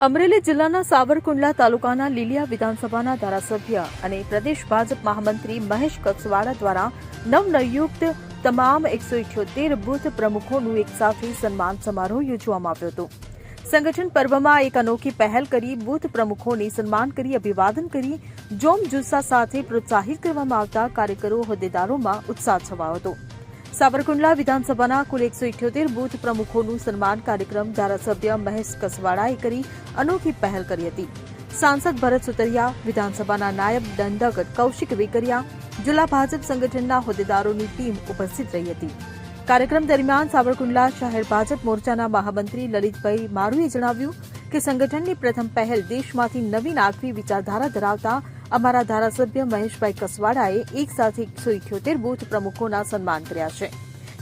અમરેલી જિલ્લાના સાવરકુંડલા તાલુકાના લીલિયા વિધાનસભાના ધારાસભ્ય અને પ્રદેશ ભાજપ મહામંત્રી મહેશ કસવાડા દ્વારા નવનિયુક્ત તમામ 178 બૂથ પ્રમુખોનું એકસાથે સન્માન સમારોહ યોજવામાં આવ્યો હતો. સંગઠન પર્વમાં એક અનોખી પહેલ કરી બૂથ પ્રમુખોને સન્માન કરી અભિવાદન કરી જોમજુસ્સા સાથે પ્રોત્સાહિત કરવામાં આવતા કાર્યકરો હોદ્દેદારોમાં ઉત્સાહ છવાયો હતો. સાવરકુંડલા વિધાનસભાના કુલ 178 બૂથ પ્રમુખોનું સન્માન કાર્યક્રમ ધારાસભ્ય મહેશ કસવાડાએ કરી અનોખી પહેલ કરી હતી. સાંસદ ભરત સુતરિયા, વિધાનસભાના નાયબ દંડક કૌશિક વેકરિયા, જિલ્લા ભાજપ સંગઠનના હોદ્દેદારોની ટીમ ઉપસ્થિત રહી હતી. કાર્યક્રમ દરમિયાન સાવરકુંડલા શહેર ભાજપ મોરચાના મહામંત્રી લલિતભાઈ મારુએ જણાવ્યું કે સંગઠનની પ્રથમ પહેલ દેશમાંથી નવીન આગવી વિચારધારા ધરાવતા અમારા ધારાસભ્ય મહેશભાઈ કસવાડાએ એક સાથે 178 બૂથ પ્રમુખોના સન્માન કર્યા છે.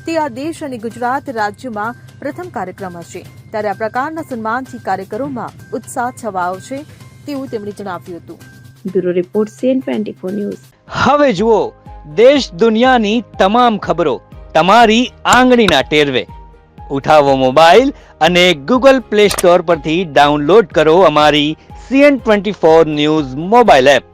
તે આ દેશ અને ગુજરાત રાજ્યમાં પ્રથમ કાર્યક્રમ હશે. ત્યારે આ પ્રકારના સન્માનથી કાર્યકરોમાં ઉત્સાહ છવાયો છે તેવું તેમણે જણાવ્યું હતું. Bureau report CN24 news. હવે જુઓ દેશ દુનિયાની તમામ ખબરો તમારી આંગળીના ટેરવે. ઉઠાવો મોબાઈલ અને Google Play Store પરથી ડાઉનલોડ કરો અમારી CN24 ન્યૂઝ મોબાઈલ એપ.